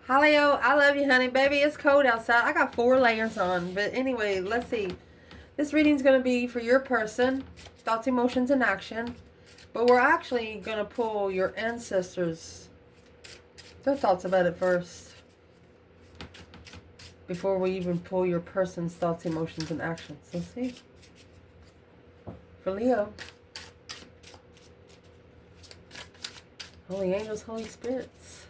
Hi Leo, I love you, honey. Baby, it's cold outside. I got 4 layers on. But anyway, let's see. This reading's going to be for your person. Thoughts, emotions, and action. But we're actually going to pull your ancestors. Their thoughts about it first. Before we even pull your person's thoughts, emotions, and actions. Let's see. For Leo. Holy angels, holy spirits.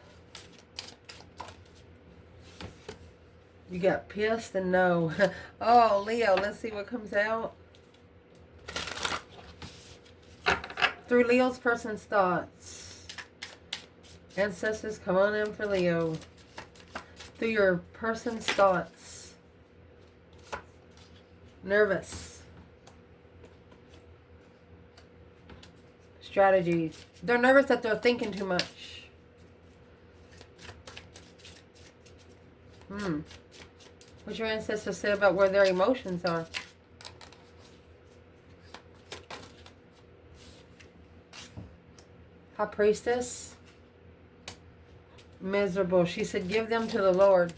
You got pissed and no. Oh, Leo, let's see what comes out. Through Leo's person's thoughts. Ancestors, come on in for Leo. Through your person's thoughts. Nervous. Strategy. They're nervous that they're thinking too much. What's your ancestors say about where their emotions are? High Priestess. Miserable. She said, give them to the Lord.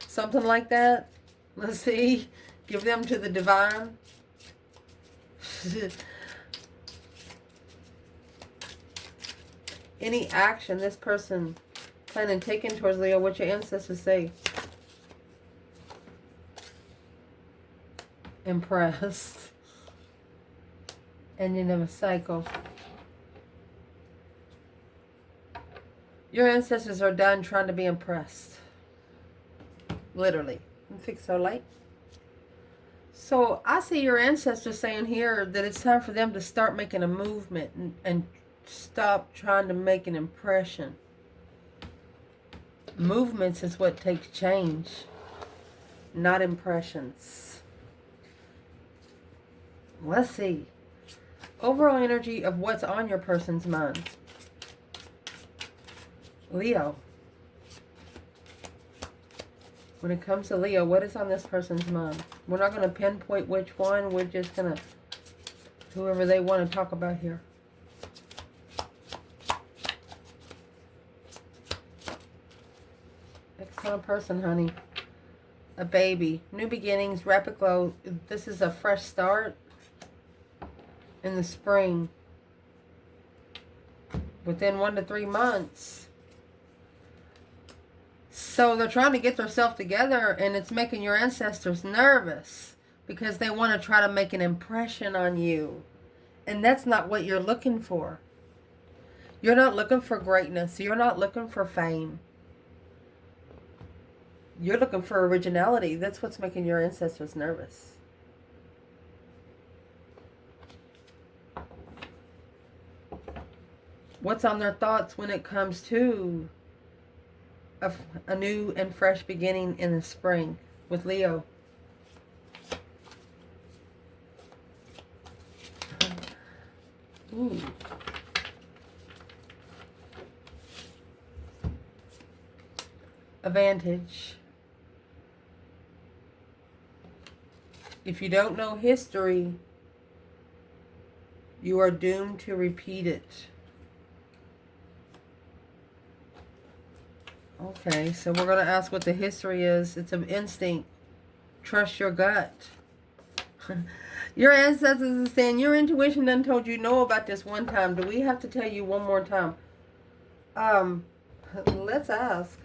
Something like that. Let's see. Give them to the divine. Any action this person planning taking towards Leo, what your ancestors say? Impressed. Ending of a cycle. Your ancestors are done trying to be impressed. Literally. And fix our light. So I see your ancestors saying here that it's time for them to start making a movement and stop trying to make an impression. Movements is what takes change, not impressions. Let's see. Overall energy of what's on your person's mind. Leo. When it comes to Leo, what is on this person's mind? We're not going to pinpoint which one. We're just going to, whoever they want to talk about here. Excellent person, honey. A baby. New beginnings, rapid growth. This is a fresh start. In the spring, within 1 to 3 months. So they're trying to get themselves together, and it's making your ancestors nervous because they want to try to make an impression on you, and that's not what you're looking for. You're not looking for greatness. You're not looking for fame. You're looking for originality. That's what's making your ancestors nervous. What's on their thoughts when it comes to a new and fresh beginning in the spring with Leo? Ooh. Advantage. If you don't know history, you are doomed to repeat it. Okay, so we're going to ask what the history is. It's an instinct. Trust your gut. Your ancestors are saying your intuition done told you know about this one time. Do we have to tell you one more time? Let's ask.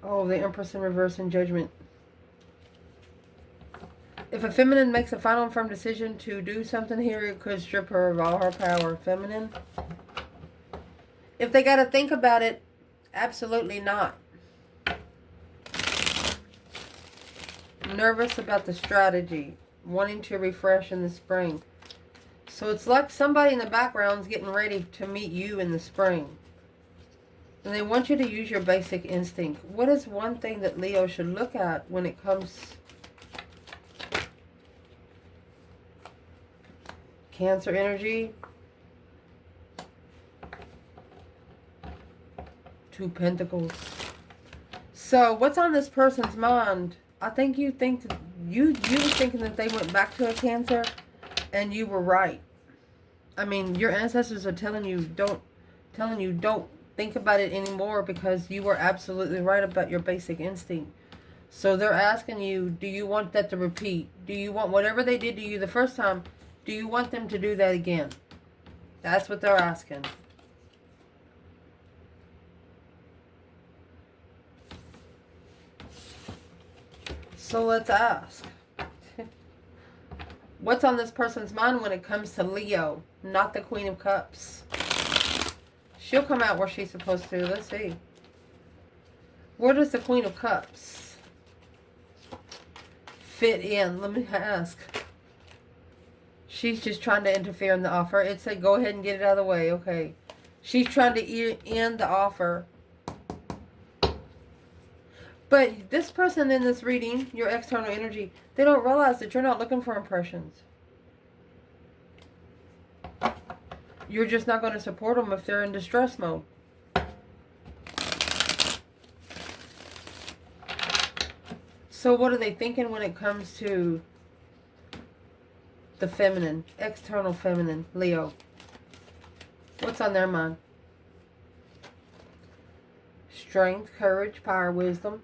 Oh, the Empress in reverse in judgment. If a feminine makes a final and firm decision to do something here, it could strip her of all her power. Feminine. If they got to think about it, absolutely not. Nervous about the strategy. Wanting to refresh in the spring. So it's like somebody in the background is getting ready to meet you in the spring. And they want you to use your basic instinct. What is one thing that Leo should look at when it comes... Cancer energy. 2 Pentacles. So what's on this person's mind? I think you think that you were thinking that they went back to a Cancer, and you were right. I mean, your ancestors are telling you don't think about it anymore, because you were absolutely right about your basic instinct. So they're asking you, do you want that to repeat? Do you want whatever they did to you the first time, do you want them to do that again? That's what they're asking. So let's ask. What's on this person's mind when it comes to Leo, not the Queen of Cups? She'll come out where she's supposed to. Let's see. Where does the Queen of Cups fit in? Let me ask. She's just trying to interfere in the offer. It said go ahead and get it out of the way. Okay. She's trying to end the offer. But this person in this reading, your external energy, they don't realize that you're not looking for impressions. You're just not going to support them if they're in distress mode. So what are they thinking when it comes to the feminine, external feminine, Leo? What's on their mind? Strength, courage, power, wisdom,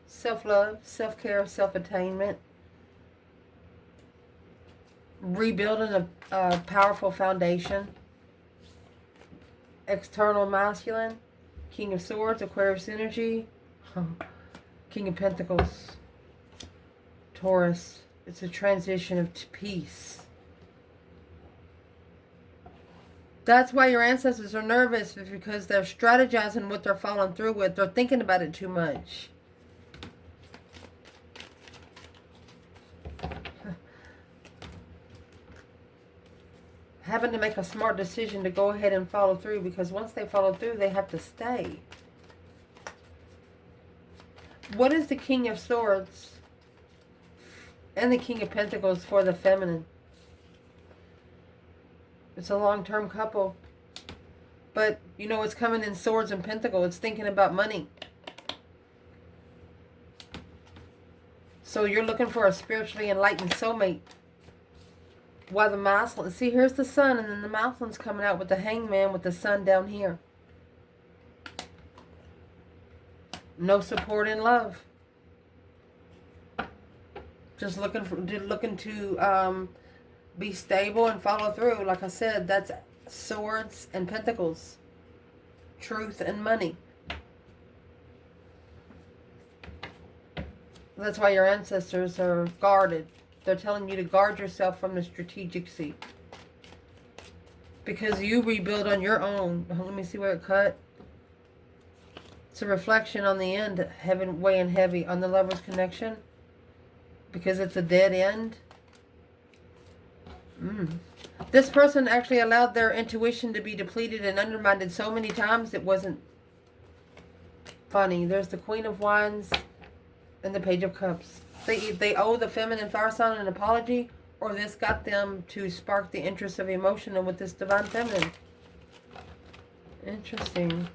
self-love, self-care, self-attainment, rebuilding a powerful foundation, external masculine, King of Swords, Aquarius energy, King of Pentacles, Taurus. It's a transition of peace. That's why your ancestors are nervous, because they're strategizing what they're following through with. They're thinking about it too much. Having to make a smart decision to go ahead and follow through, because once they follow through, they have to stay. What is the King of Swords and the King of Pentacles for the feminine? It's a long-term couple. But, you know, it's coming in Swords and Pentacles. It's thinking about money. So you're looking for a spiritually enlightened soulmate. While the masculine, see, here's the sun, and then the masculine's coming out with the hangman with the sun down here. No support in love. Just looking to be stable and follow through. Like I said, that's Swords and Pentacles. Truth and money. That's why your ancestors are guarded. They're telling you to guard yourself from the strategic seat. Because you rebuild on your own. Let me see where it cut. It's a reflection on the end, heaven weighing heavy on the lover's connection. Because it's a dead end. This person actually allowed their intuition to be depleted and undermined so many times it wasn't funny. There's the Queen of Wands and the Page of Cups. They owe the feminine fire sign an apology, or this got them to spark the interest of emotion and with this divine feminine. Interesting.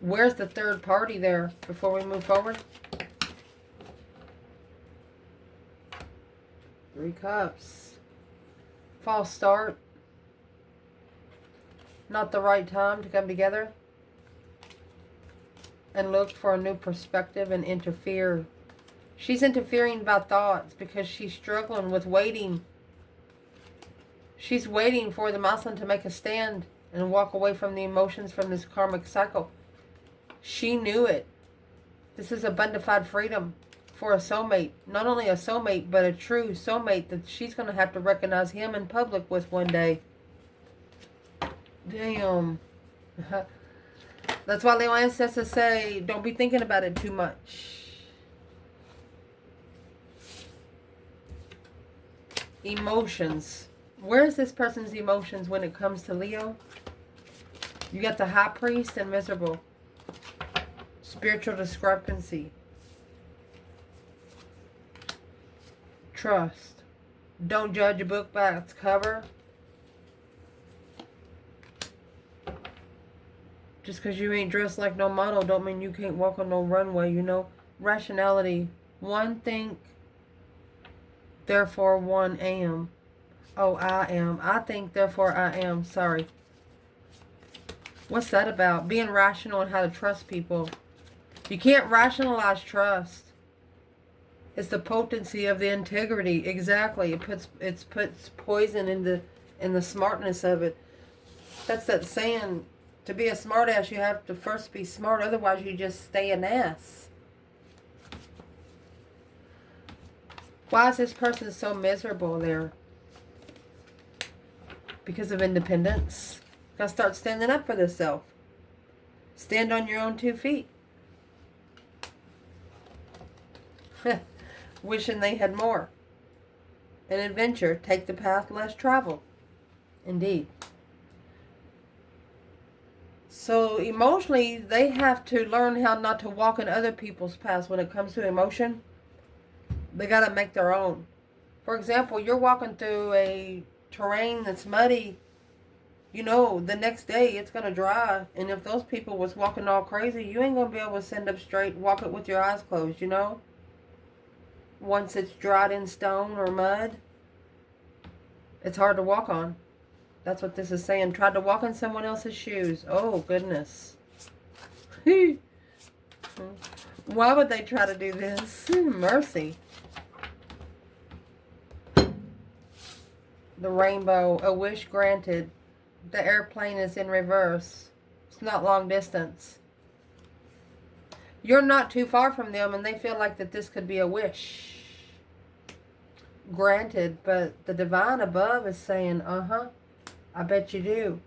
Where's the third party there before we move forward? 3 Cups. False start. Not the right time to come together. And look for a new perspective and interfere. She's interfering by thoughts because she's struggling with waiting. She's waiting for the masculine to make a stand and walk away from the emotions from this karmic cycle. She knew it. This is a bona fide freedom for a soulmate. Not only a soulmate, but a true soulmate that she's going to have to recognize him in public with one day. Damn. That's why Leo ancestors say, don't be thinking about it too much. Emotions. Where's this person's emotions when it comes to Leo? You got the High Priest and Miserable. Spiritual discrepancy. Trust. Don't judge a book by its cover. Just because you ain't dressed like no model don't mean you can't walk on no runway, you know. Rationality. One think, therefore one am. Oh, I am. I think, therefore I am. Sorry. What's that about? Being rational and how to trust people. You can't rationalize trust. It's the potency of the integrity. Exactly. It puts poison in the smartness of it. That's that saying, to be a smartass, you have to first be smart. Otherwise, you just stay an ass. Why is this person so miserable there? Because of independence. Gotta start standing up for themselves. Stand on your own 2 feet. Wishing they had more. An adventure. Take the path less traveled. Indeed. So emotionally, they have to learn how not to walk in other people's paths when it comes to emotion. They got to make their own. For example, you're walking through a terrain that's muddy. You know, the next day it's going to dry. And if those people was walking all crazy, you ain't going to be able to stand up straight, walk it with your eyes closed, you know? Once it's dried in stone or mud, it's hard to walk on. That's what this is saying. Tried to walk in someone else's shoes. Oh, goodness. Why would they try to do this? Mercy. The rainbow. A wish granted. The airplane is in reverse. It's not long distance. You're not too far from them, and they feel like that this could be a wish granted. But the divine above is saying, I bet you do.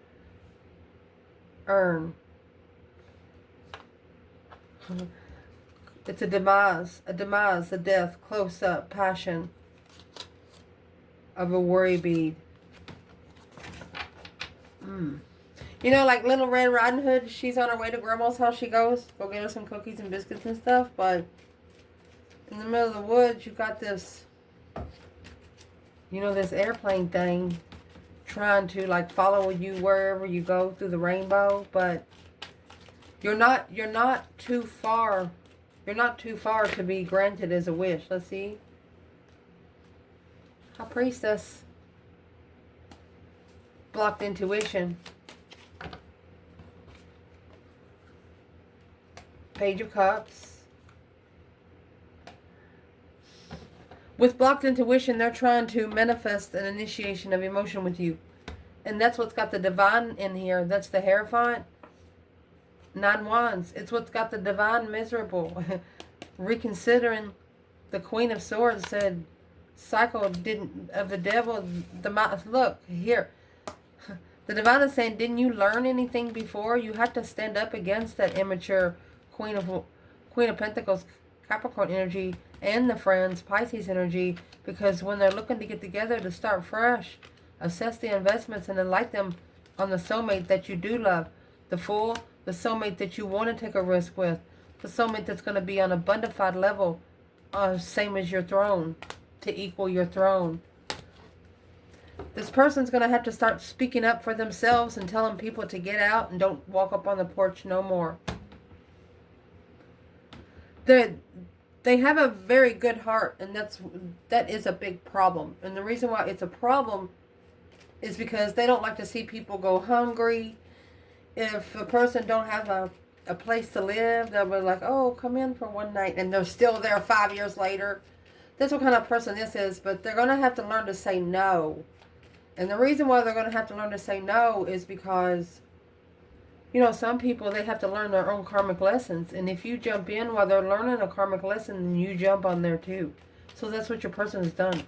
Earn. It's a demise, a death, close up, passion of a worry bead. You know, like Little Red Riding Hood, she's on her way to Grandma's house, she goes, go get her some cookies and biscuits and stuff, but in the middle of the woods, you got this, you know, this airplane thing trying to like follow you wherever you go through the rainbow, but you're not too far. You're not too far to be granted as a wish. Let's see. High Priestess. Blocked intuition. Page of Cups. With blocked intuition, they're trying to manifest an initiation of emotion with you. And that's what's got the divine in here. That's the Hierophant. 9 Wands. It's what's got the divine miserable. Reconsidering, the Queen of Swords said, cycle didn't of the devil. Look, here. The divine is saying, didn't you learn anything before? You have to stand up against that immature Queen of Pentacles, Capricorn energy, and the Friends, Pisces energy, because when they're looking to get together to start fresh, assess the investments and enlighten them on the soulmate that you do love. The Fool, the soulmate that you want to take a risk with. The soulmate that's going to be on a bonafide level, same as your throne, to equal your throne. This person's going to have to start speaking up for themselves and telling people to get out and don't walk up on the porch no more. They have a very good heart, and that is a big problem. And the reason why it's a problem is because they don't like to see people go hungry. If a person don't have a place to live, they'll be like, oh, come in for one night, and they're still there 5 years later. That's what kind of person this is, but they're going to have to learn to say no. And the reason why they're going to have to learn to say no is because, you know, some people, they have to learn their own karmic lessons. And if you jump in while they're learning a karmic lesson, then you jump on there too. So that's what your person has done.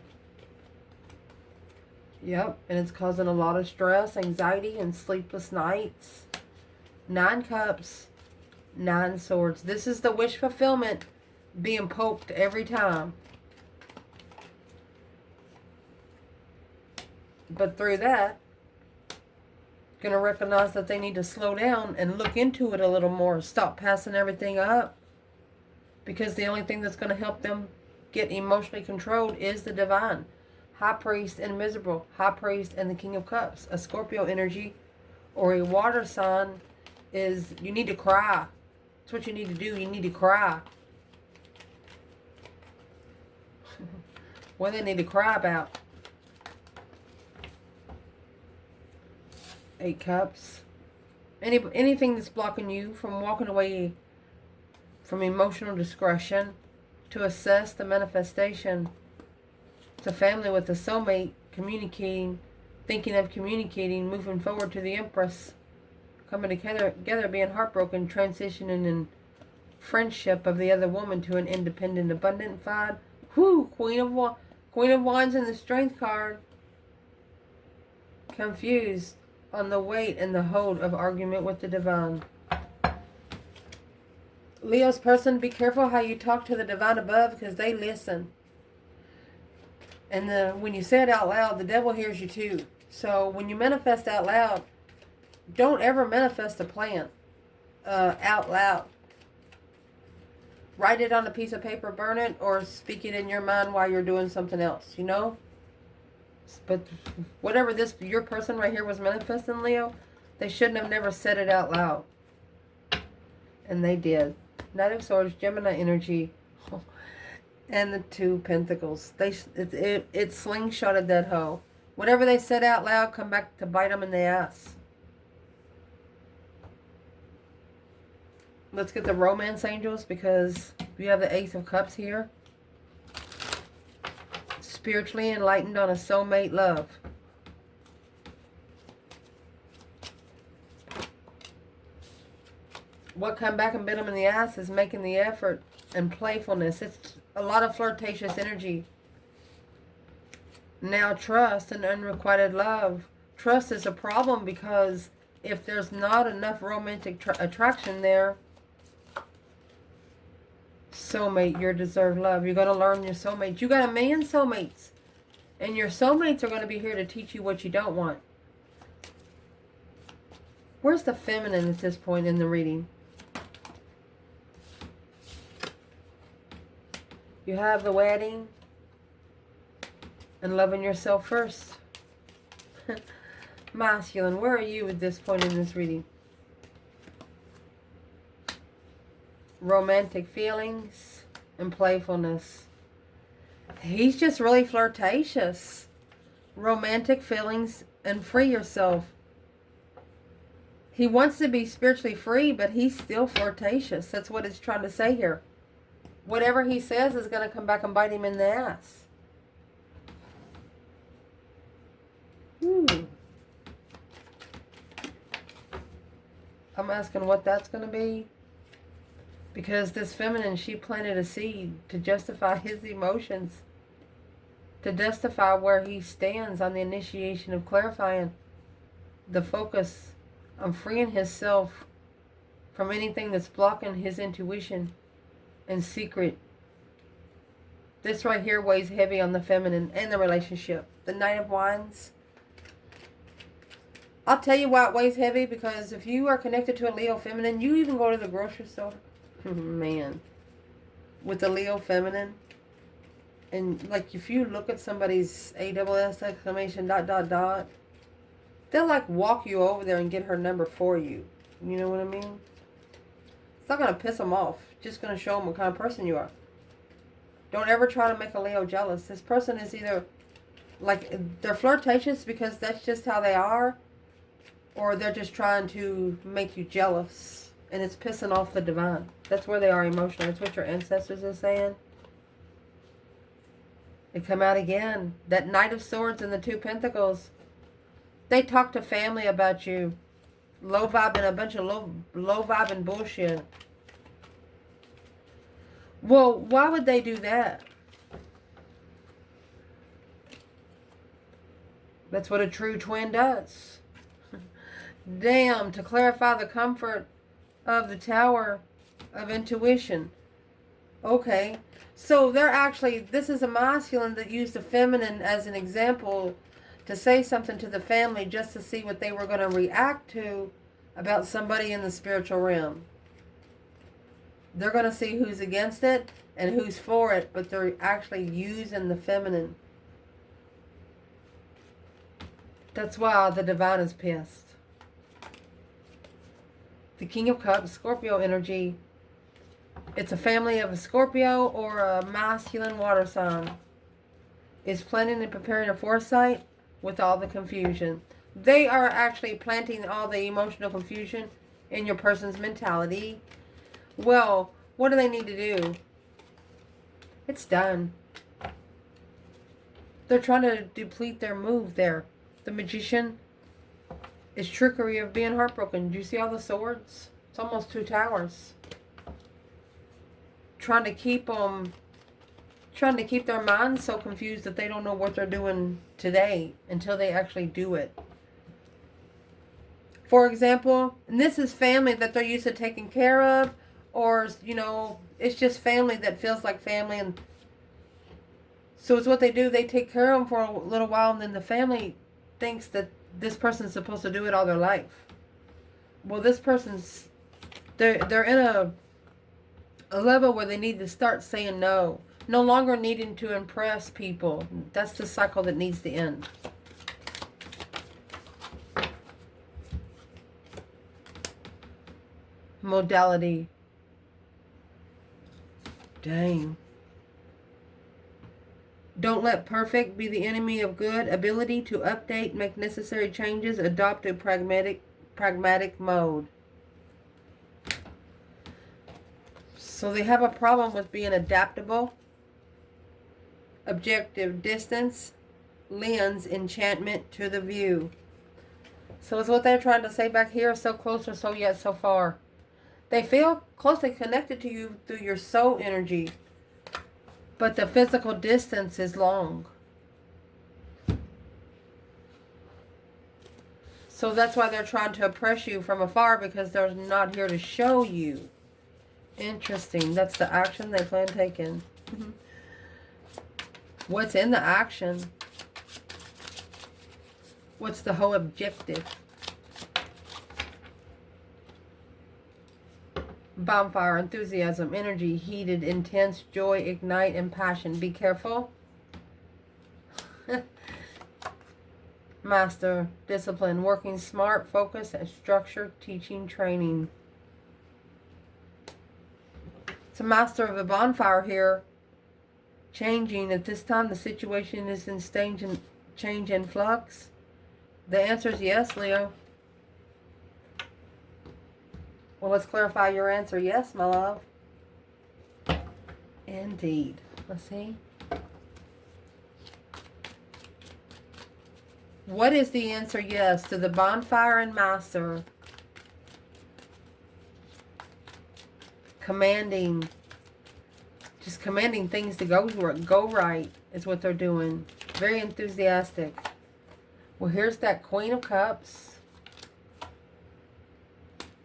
Yep, and it's causing a lot of stress, anxiety, and sleepless nights. 9 Cups, 9 Swords. This is the wish fulfillment being poked every time. But through that, going to recognize that they need to slow down and look into it a little more. Stop passing everything up. Because the only thing that's going to help them get emotionally controlled is the divine. High Priest and Miserable. High Priest and the King of Cups. A Scorpio energy or a water sign is you need to cry. That's what you need to do. You need to cry. What do they need to cry about? Eight Cups. Anything that's blocking you from walking away from emotional discretion to assess the manifestation. It's a family with a soulmate communicating, thinking of communicating, moving forward to the Empress, coming together, being heartbroken, transitioning in friendship of the other woman to an independent, abundant vibe. Whoo, Queen of Wands in the Strength card. Confused on the weight and the hold of argument with the divine. Leo's person, be careful how you talk to the divine above because they listen. And when you say it out loud, the devil hears you too. So when you manifest out loud, don't ever manifest a plan out loud. Write it on a piece of paper, burn it, or speak it in your mind while you're doing something else, you know? But whatever your person right here was manifesting, Leo, they shouldn't have never said it out loud. And they did. Knight of Swords, Gemini energy, and the Two Pentacles. It slingshotted that hoe. Whatever they said out loud, come back to bite them in the ass. Let's get the romance angels because we have the Ace of Cups here. Spiritually enlightened on a soulmate love. What come back and bit them in the ass is making the effort and playfulness. It's a lot of flirtatious energy. Now trust and unrequited love. Trust is a problem because if there's not enough romantic attraction there, soulmate, you deserve love. You're going to learn your soulmate. You got a million soulmates. And your soulmates are going to be here to teach you what you don't want. Where's the feminine at this point in the reading? You have the wedding and loving yourself first. Masculine, where are you at this point in this reading? Romantic feelings and playfulness. He's just really flirtatious. Romantic feelings and free yourself. He wants to be spiritually free, but he's still flirtatious. That's what it's trying to say here. Whatever he says is going to come back and bite him in the ass. I'm asking what that's going to be. Because this feminine, she planted a seed to justify his emotions. To justify where he stands on the initiation of clarifying the focus on freeing himself from anything that's blocking his intuition and secret. This right here weighs heavy on the feminine and the relationship. The Knight of Wands. I'll tell you why it weighs heavy, because if you are connected to a Leo feminine, you even go to the grocery store. Man. With the Leo feminine. And like if you look at somebody's ASS exclamation ... they'll like walk you over there and get her number for you. You know what I mean? It's not going to piss them off. Just going to show them what kind of person you are. Don't ever try to make a Leo jealous. This person is either like they're flirtatious because that's just how they are, or they're just trying to make you jealous and it's pissing off the divine. That's where they are emotionally. That's what your ancestors are saying. They come out again. That Knight of Swords and the Two Pentacles. They talk to family about you. Low vibing, a bunch of low vibing bullshit. Well, why would they do that? That's what a true twin does. Damn, to clarify the comfort of the Tower of Intuition. Okay. So they're actually, this is a masculine that used the feminine as an example to say something to the family just to see what they were going to react to about somebody in the spiritual realm. They're going to see who's against it and who's for it, but they're actually using the feminine. That's why the divine is pissed. The King of Cups, Scorpio energy. It's a family of a Scorpio or a masculine water sign. Is planning and preparing a foresight with all the confusion. They are actually planting all the emotional confusion in your person's mentality. Well, what do they need to do? It's done. They're trying to deplete their move there. The magician is trickery of being heartbroken. Do you see all the swords? It's almost 2 towers. Trying to keep their minds so confused that they don't know what they're doing today until they actually do it. For example, and this is family that they're used to taking care of, or, you know, it's just family that feels like family. And so it's what they do. They take care of them for a little while, and then the family thinks that this person's supposed to do it all their life. Well, this person's, they're in a level where they need to start saying no. No longer needing to impress people. That's the cycle that needs to end. Modality. Dang. Don't let perfect be the enemy of good. Ability to update, make necessary changes, adopt a pragmatic mode. So they have a problem with being adaptable. Objective, distance, lens, enchantment to the view. So it's what they're trying to say back here. So close or so yet so far. They feel closely connected to you through your soul energy. But the physical distance is long. So that's why they're trying to oppress you from afar, because they're not here to show you. Interesting. That's the action they plan taking. What's in the action? What's the whole objective? Bonfire, enthusiasm, energy, heated, intense, joy, ignite, and passion. Be careful. Master, discipline, working smart, focus, and structure, teaching, training. It's a master of the bonfire here. Changing. At this time, the situation is in change and flux. The answer is yes, Leo. Well, let's clarify your answer. Yes, my love. Indeed. Let's see. What is the answer? Yes to the bonfire and master. Commanding. Just commanding things to go right is what they're doing. Very enthusiastic. Well, here's that Queen of Cups.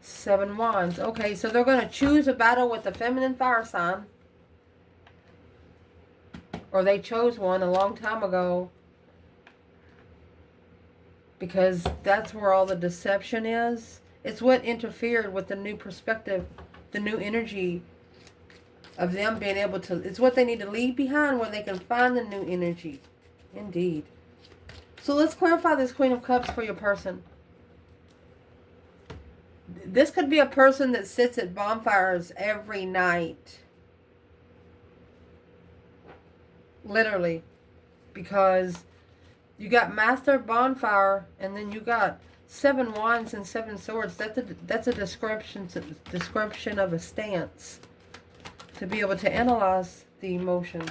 7 Wands. Okay, so they're going to choose a battle with the feminine fire sign. Or they chose one a long time ago. Because that's where all the deception is. It's what interfered with the new perspective, the new energy of them being able to... It's what they need to leave behind where they can find the new energy. Indeed. So let's clarify this Queen of Cups for your person. This could be a person that sits at bonfires every night. Literally. Because you got Master Bonfire, and then you got 7 Wands and 7 Swords. That's a description of a stance. To be able to analyze the emotions.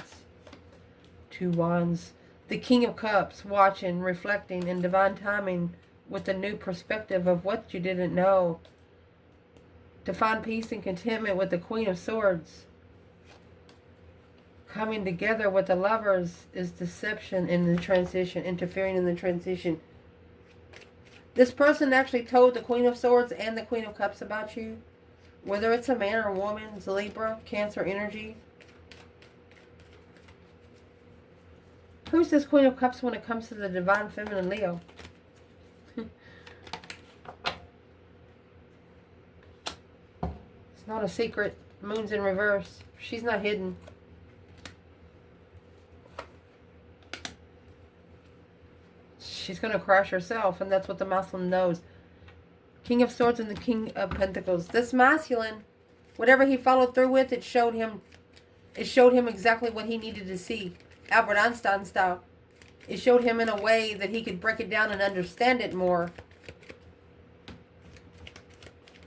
2 Wands. The King of Cups, watching, reflecting, in divine timing with a new perspective of what you didn't know. To find peace and contentment with the Queen of Swords. Coming together with the Lovers is deception in the transition, interfering in the transition. This person actually told the Queen of Swords and the Queen of Cups about you. Whether it's a man or a woman, it's Libra, Cancer energy. Who's this Queen of Cups when it comes to the Divine Feminine Leo? It's not a secret. Moon's in reverse. She's not hidden. She's going to crash herself, and that's what the masculine knows. King of Swords and the King of Pentacles. This masculine, whatever he followed through with, it showed him exactly what he needed to see. Albert Einstein style. It showed him in a way that he could break it down and understand it more.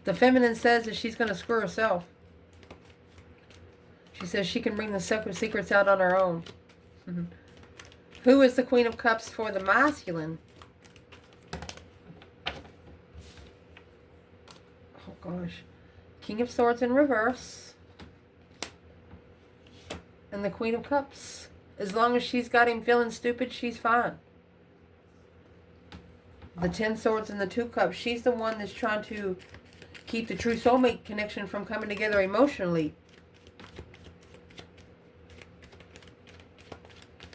The feminine says that she's going to screw herself. She says she can bring the secrets out on her own. Who is the Queen of Cups for the masculine? Oh gosh. King of Swords in reverse. And the Queen of Cups. As long as she's got him feeling stupid, she's fine. The 10 Swords and the 2 Cups. She's the one that's trying to keep the true soulmate connection from coming together emotionally.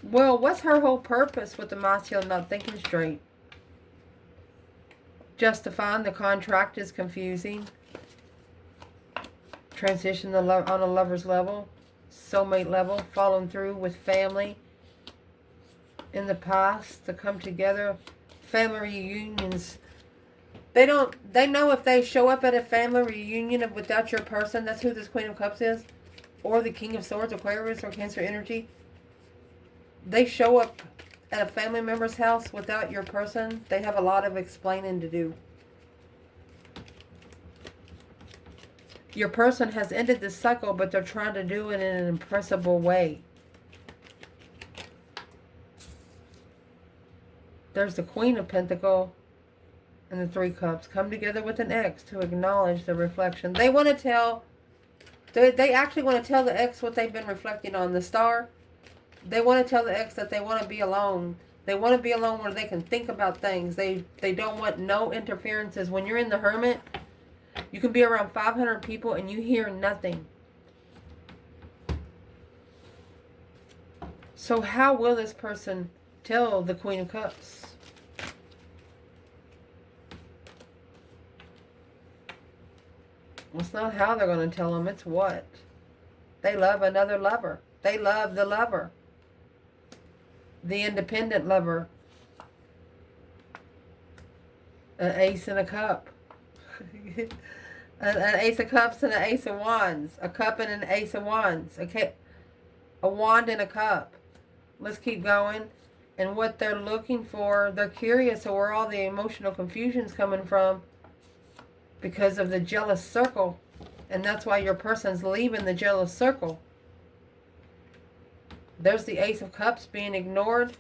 Well, what's her whole purpose with the masculine not thinking straight? Justifying the contract is confusing. Transition on a lover's level. Soulmate level. Following through with family. In the past to come together. Family reunions. They know if they show up at a family reunion without your person, that's who this Queen of Cups is. Or the King of Swords, Aquarius, or Cancer energy. They show up at a family member's house without your person, they have a lot of explaining to do. Your person has ended this cycle, but they're trying to do it in an impressible way. There's the Queen of Pentacles and the 3 Cups. Come together with an ex to acknowledge the reflection. They want to tell, they actually want to tell the ex what they've been reflecting on. The Star, they want to tell the ex that they want to be alone. They want to be alone where they can think about things. They don't want no interferences. When you're in the Hermit, you can be around 500 people and you hear nothing. So how will this person tell the Queen of Cups? Well, it's not how they're going to tell them, it's what. They love another lover. They love the lover. The independent lover. An Ace and a Cup. an Ace of Cups and an Ace of Wands. A cup and an Ace of Wands. Okay, a wand and a cup. Let's keep going. And what they're looking for, they're curious of where all the emotional confusion's coming from because of the jealous circle. And that's why your person's leaving the jealous circle. There's the Ace of Cups being ignored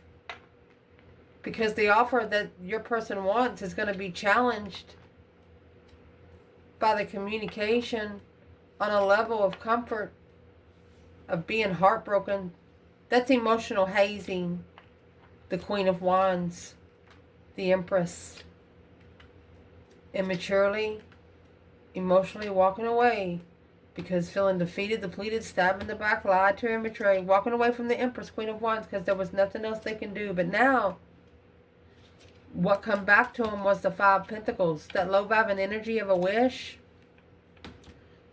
because the offer that your person wants is going to be challenged by the communication on a level of comfort of being heartbroken. That's emotional hazing. The Queen of Wands, the Empress. Immaturely, emotionally walking away because feeling defeated, depleted, stabbed in the back, lied to, and betrayed. Walking away from the Empress, Queen of Wands, because there was nothing else they can do. But now, what come back to them was the 5 Pentacles. That low vibing energy of a wish.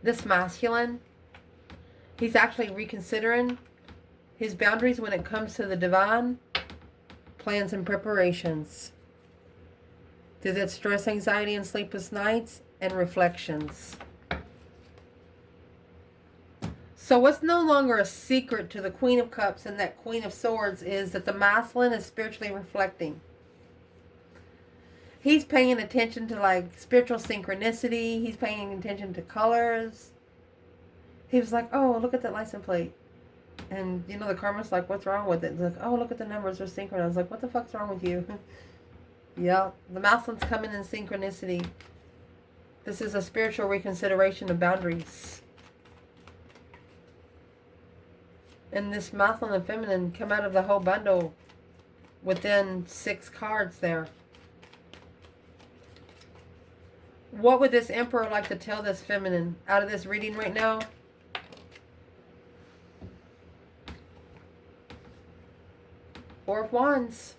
This masculine, he's actually reconsidering his boundaries when it comes to the divine. Plans and preparations. Through that stress, anxiety, and sleepless nights and reflections. So what's no longer a secret to the Queen of Cups and that Queen of Swords is that the masculine is spiritually reflecting. He's paying attention to like spiritual synchronicity. He's paying attention to colors. He was like, oh, look at that license plate. And, you know, the karma's like, what's wrong with it? It's like, oh, look at the numbers. They're synchronized. Like, what the fuck's wrong with you? Yeah, the masculine's coming in synchronicity. This is a spiritual reconsideration of boundaries. And this masculine and feminine come out of the whole bundle within 6 cards there. What would this Emperor like to tell this feminine out of this reading right now? Four of Wands.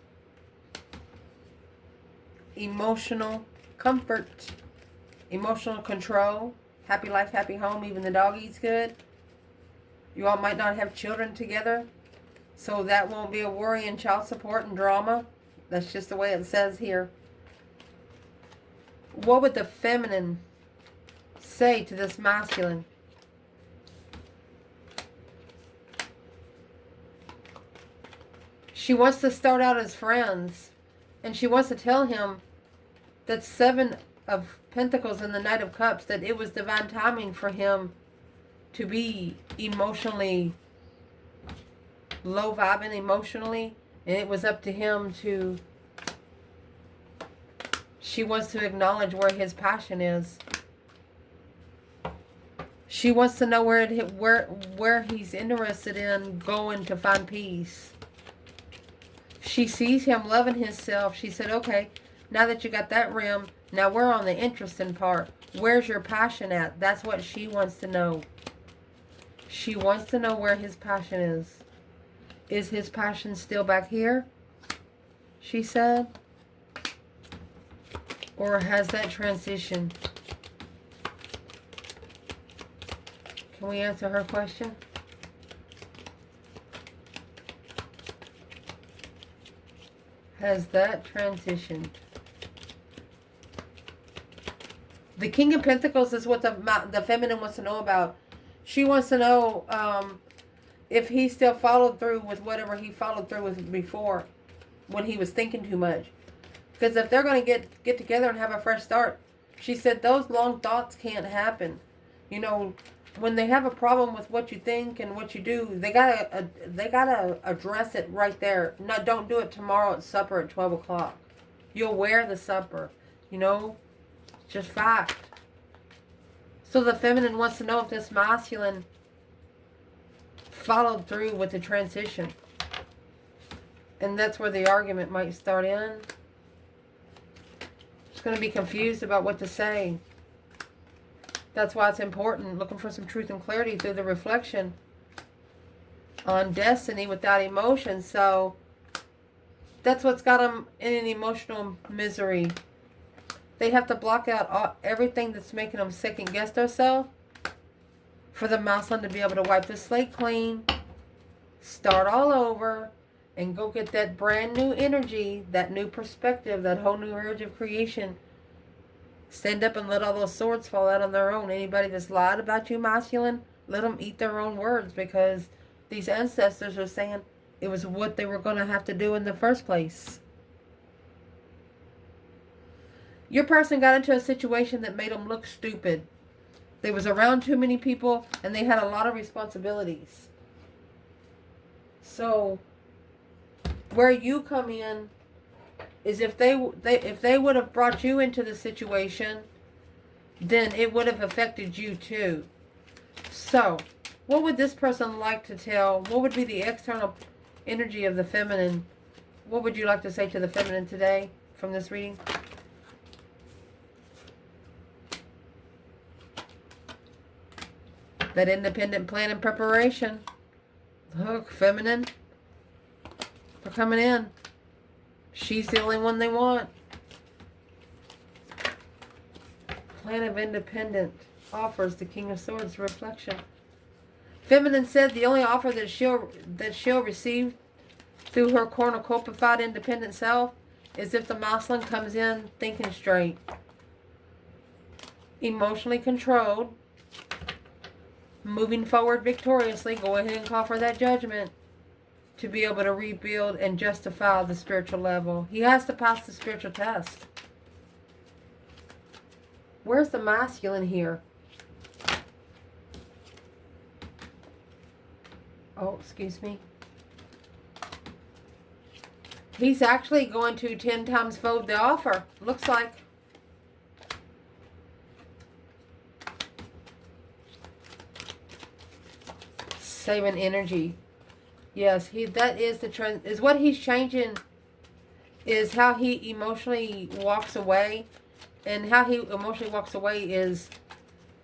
Emotional comfort. Emotional control. Happy life, happy home. Even the dog eats good. You all might not have children together, so that won't be a worry in child support and drama. That's just the way it says here. What would the feminine say to this masculine? She wants to start out as friends. And she wants to tell him that 7 of Pentacles and the Knight of Cups, that it was divine timing for him to be emotionally low vibing emotionally. And it was up to him to... She wants to acknowledge where his passion is. She wants to know where he's interested in going to find peace. She sees him loving himself. She said, okay, now that you got that rim, now we're on the interesting part. Where's your passion at? That's what she wants to know. She wants to know where his passion is. Is his passion still back here? She said. Or has that transitioned? Can we answer her question? Has that transitioned? The King of Pentacles is what the feminine wants to know about. She wants to know if he still followed through with whatever he followed through with before, when he was thinking too much. Because if they're going to get together and have a fresh start, she said those long thoughts can't happen. You know, when they have a problem with what you think and what you do, they gotta address it right there. No, don't do it tomorrow at supper at 12 o'clock. You'll wear the supper. You know, just fact. So the feminine wants to know if this masculine followed through with the transition. And that's where the argument might start in. It's going to be confused about what to say. That's why it's important, looking for some truth and clarity through the reflection on destiny without emotion. So that's what's got them in an emotional misery. They have to block out everything that's making them second guess themselves for the masculine to be able to wipe the slate clean, start all over, and go get that brand new energy, that new perspective, that whole new urge of creation. Stand up and let all those swords fall out on their own. Anybody that's lied about you, masculine, let them eat their own words, because these ancestors are saying it was what they were going to have to do in the first place. Your person got into a situation that made them look stupid. They was around too many people and they had a lot of responsibilities. So where you come in is if they would have brought you into the situation, then it would have affected you too. So what would this person like to tell? What would be the external energy of the feminine? What would you like to say to the feminine today from this reading? That independent plan and preparation. Look, feminine. They're coming in. She's the only one they want. Plan of independent offers the King of Swords reflection. Feminine said the only offer that she'll receive through her cornucopified independent self is if the masculine comes in thinking straight, emotionally controlled, moving forward victoriously. Go ahead and call for that judgment to be able to rebuild and justify the spiritual level. He has to pass the spiritual test. Where's the masculine here? Oh, excuse me. He's actually going to 10 times fold the offer. Looks like. Saving energy. Yes, that is the trend. Is what he's changing is how he emotionally walks away. And how he emotionally walks away is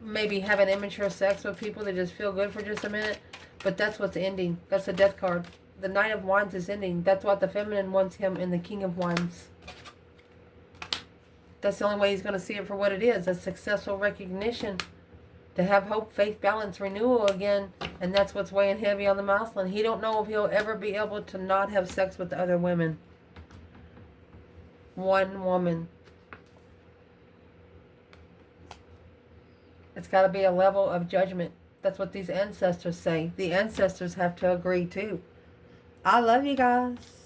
maybe having immature sex with people that just feel good for just a minute. But that's what's ending. That's the death card. The Knight of Wands is ending. That's what the feminine wants him in the King of Wands. That's the only way he's going to see it for what it is. A successful recognition. To have hope, faith, balance, renewal again. And that's what's weighing heavy on the masculine. He don't know if he'll ever be able to not have sex with other women. One woman. It's got to be a level of judgment. That's what these ancestors say. The ancestors have to agree too. I love you guys.